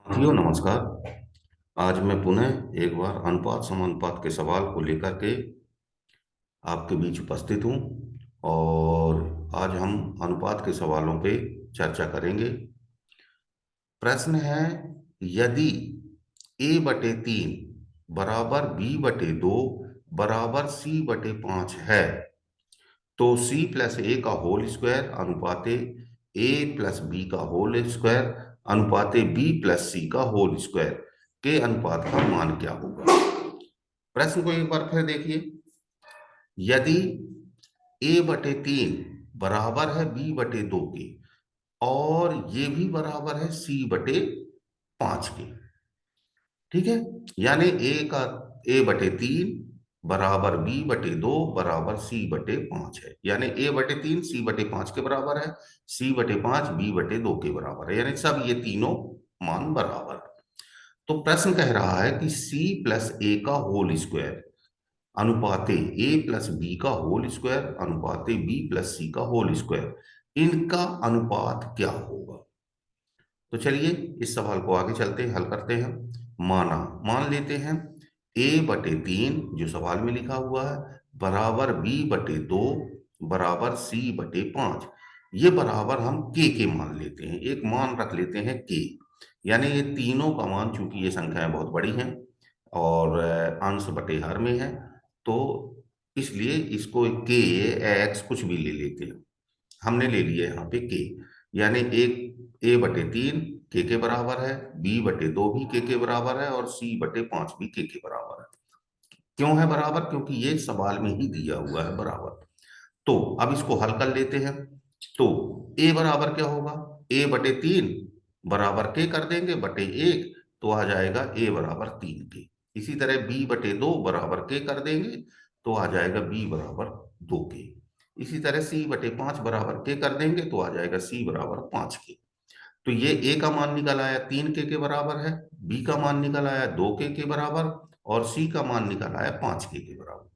साथियों नमस्कार। आज मैं पुनः एक बार अनुपात समानुपात के सवाल को लेकर के आपके बीच उपस्थित हूँ और आज हम अनुपात के सवालों पे चर्चा करेंगे। प्रश्न है, यदि a/3 बराबर b/2 बराबर c/5 है तो c+a का होल स्क्वायर अनुपाते a प्लस बी का होल स्क्वायर अनुपाते b प्लस सी का होल स्क्वायर के अनुपात का मान क्या होगा। प्रश्न को एक बार फिर देखिए। यदि a/3 बराबर है b/2 के और ये भी बराबर है c/5 के, ठीक है, यानी a/3 बराबर b/2 बराबर c/5 है, यानी a/3 c/5 के बराबर है, c/5 b/2 के बराबर है, यानी सब ये तीनों मान बराबर है। तो प्रश्न कह रहा है कि c प्लस ए का होल स्क्वायर अनुपाते ए प्लस बी का whole square अनुपाते B plus C का होल स्क्वायर, इनका अनुपात क्या होगा। तो चलिए इस सवाल को आगे चलते हैं, हल करते हैं। मान लेते हैं a/3 जो सवाल में लिखा हुआ है बराबर b/2 बराबर c/5। ये बराबर हम के मान लेते हैं, एक मान रख लेते हैं के, यानी ये तीनों का मान, चूंकि ये संख्याएं बहुत बड़ी हैं और अंश बटे हर में है, तो इसलिए इसको के एक्स कुछ भी ले लेते हैं। हमने ले लिया यहाँ पे के, यानी एक a/3 के बराबर है, b/2 भी के बराबर है और c/5 भी के बराबर है। क्यों है बराबर? क्योंकि ये सवाल में ही दिया हुआ है बराबर। तो अब इसको हल कर लेते हैं। तो a बराबर क्या होगा, a/3 बराबर के कर देंगे बटे एक, तो आ जाएगा a बराबर 3 के। इसी तरह b/2 बराबर के कर देंगे तो आ जाएगा b बराबर 2 के। इसी तरह c/5 बराबर के कर देंगे तो आ जाएगा c बराबर 5 के। तो ये a का मान निकल आया 3 के बराबर है, b का मान निकल आया 2 के बराबर और c का मान निकल आया 5 के बराबर।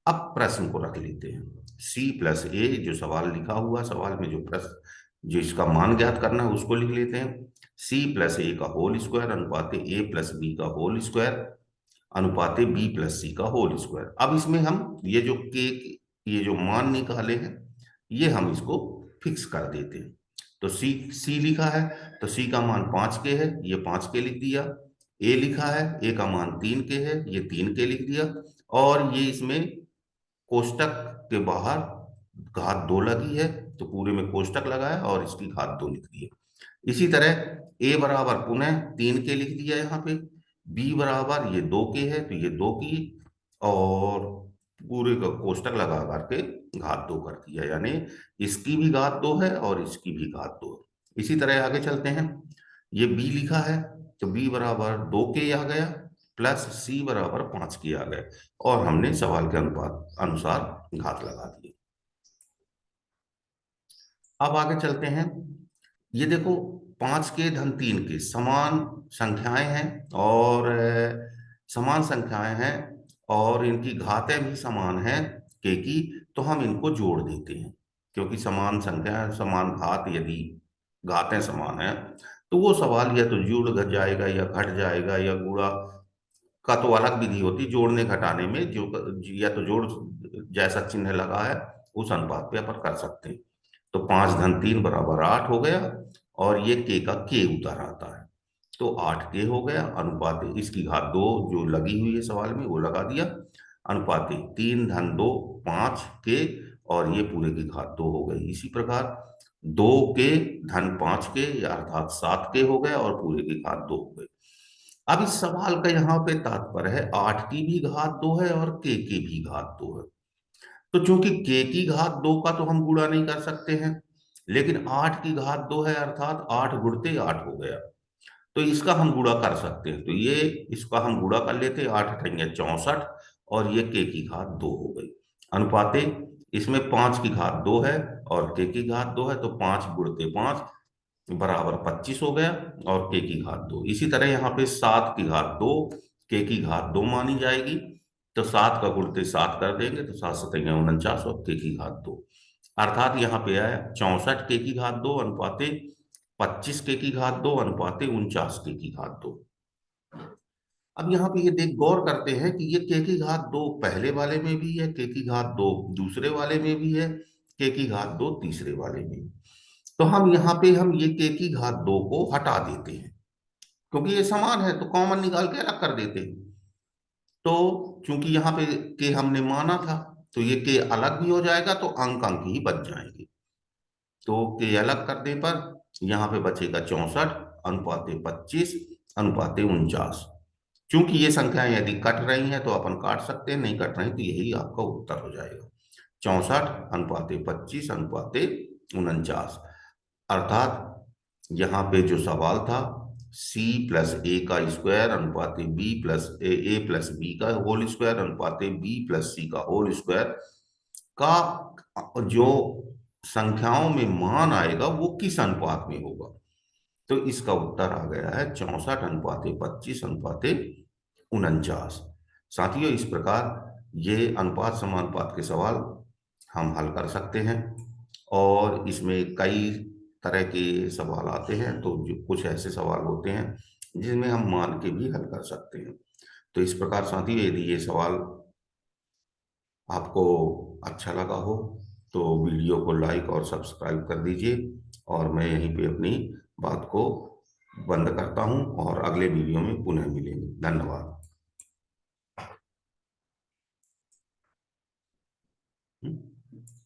अब प्रश्न को रख लेते हैं, c प्लस ए जो सवाल लिखा हुआ, सवाल में जो प्रश्न जो इसका मान ज्ञात करना है उसको लिख लेते हैं। c प्लस ए का होल स्क्वायर अनुपाते a प्लस बी का होल स्क्वायर अनुपाते b प्लस सी का होल स्क्वायर। अब इसमें हम ये जो के ये जो मान निकाले हैं ये हम इसको फिक्स कर देते हैं। तो सी लिखा है तो सी का मान 5 के है, ये 5 के लिख दिया। ए लिखा है, ए का मान 3 के है, ये 3 के लिख दिया। और ये इसमें कोष्टक के बाहर घात 2 लगी है तो पूरे में कोष्टक लगाया और इसकी घात 2 लिख दिया। इसी तरह ए बराबर पुनः 3 के लिख दिया यहाँ पे, बी बराबर ये 2 के है तो ये 2 की, और पूरे का कोष्टक लगा करके घात 2 कर दिया, यानी इसकी भी घात 2 है और इसकी भी घात 2 है। इसी तरह आगे चलते हैं। ये बी लिखा है तो बी बराबर 2 के आ गया प्लस सी बराबर 5 के आ गए, और हमने सवाल के अनुपात अनुसार घात लगा दी। अब आगे चलते हैं। ये देखो, 5 के धन 3 के समान संख्याएं हैं और समान संख्याएं हैं और इनकी घातें भी समान हैं के की, तो हम इनको जोड़ देते हैं। क्योंकि समान संख्या समान घात, यदि घातें समान हैं तो वो सवाल या तो जुड़ घट जाएगा या घट जाएगा, या गुणा का तो अलग विधि होती जोड़ने घटाने में, जो या तो जोड़ जैसा चिन्ह लगा है उस अनुपात पे अपन कर सकते हैं। तो 5 धन 3 बराबर 8 हो गया, और ये के का के उतार आता है तो 8 के हो गया अनुपात इसकी घात 2 जो लगी हुई है सवाल में वो लगा दिया, अनुपात 3 धन 2 5 के, और ये पूरे की घात 2 हो गई। इसी प्रकार 2 के धन 5 के अर्थात 7 के हो गए और पूरे की घात 2 हो गई। अब इस सवाल का यहाँ पे तात्पर्य है 8 की भी घात 2 है और के भी घात 2 है। तो चूंकि के की घात 2 का तो हम गुणा नहीं कर सकते हैं, लेकिन 8 की घात 2 है अर्थात 8 गुणते 8 हो गया, तो इसका हम गुणा कर सकते हैं। तो ये इसका हम गुणा कर लेते हैं, 8 अठेंगे 64, और ये के की घात 2 हो गई। अनुपाते इसमें 5 की घात 2 है और के की घात 2 है, तो 5 गुणते 5 बराबर 25 हो गया, और के की घात 2। इसी तरह यहाँ पे 7 की घात 2 के की घात 2 मानी जाएगी, तो 7 का गुणते 7 कर देंगे तो 7 सतंगे 49 और के की घात 2, अर्थात यहाँ पे आया 64 के की घात 2 अनुपाते 25 के की घात 2 अनुपाते 49 के की घात 2। अब यहाँ पे ये देख गौर करते हैं कि ये के की घात 2 पहले वाले में भी है, के की घात 2 दूसरे वाले में भी है, के की घात 2 तीसरे वाले में। तो हम यहाँ पे हम ये के की घात 2 को हटा देते हैं, क्योंकि ये समान है तो कॉमन निकाल के अलग कर देते हैं। तो चूंकि यहाँ पे के हमने माना था, तो ये के अलग भी हो जाएगा, तो अंक अंक ही बच जाएंगे। तो के अलग करने पर यहाँ पे बचेगा 64 अनुपाते 25 अनुपाते 49। चूंकि ये संख्याएं यदि कट रही हैं तो अपन काट सकते हैं, नहीं कट रही तो यही आपका उत्तर हो जाएगा, 64 अनुपाते 25 अनुपाते 49। अर्थात यहाँ पे जो सवाल था, सी प्लस ए का स्क्वायर अनुपाते बी प्लस ए प्लस बी का whole square अनुपाते B plus C का होल स्क्वायर का जो संख्याओं में मान आएगा वो किस अनुपात में होगा। तो इसका उत्तर आ गया है 64 अनुपाते 25 अनुपाते 49। साथियों, इस प्रकार ये अनुपात समानुपात के सवाल हम हल कर सकते हैं, और इसमें कई तरह के सवाल आते हैं। तो जो कुछ ऐसे सवाल होते हैं जिनमें हम मान के भी हल कर सकते हैं। तो इस प्रकार साथियों, यदि ये सवाल आपको अच्छा लगा हो तो वीडियो को लाइक और सब्सक्राइब कर दीजिए, और मैं यहीं पे अपनी बात को बंद करता हूं और अगले वीडियो में पुनः मिलेंगे। धन्यवाद।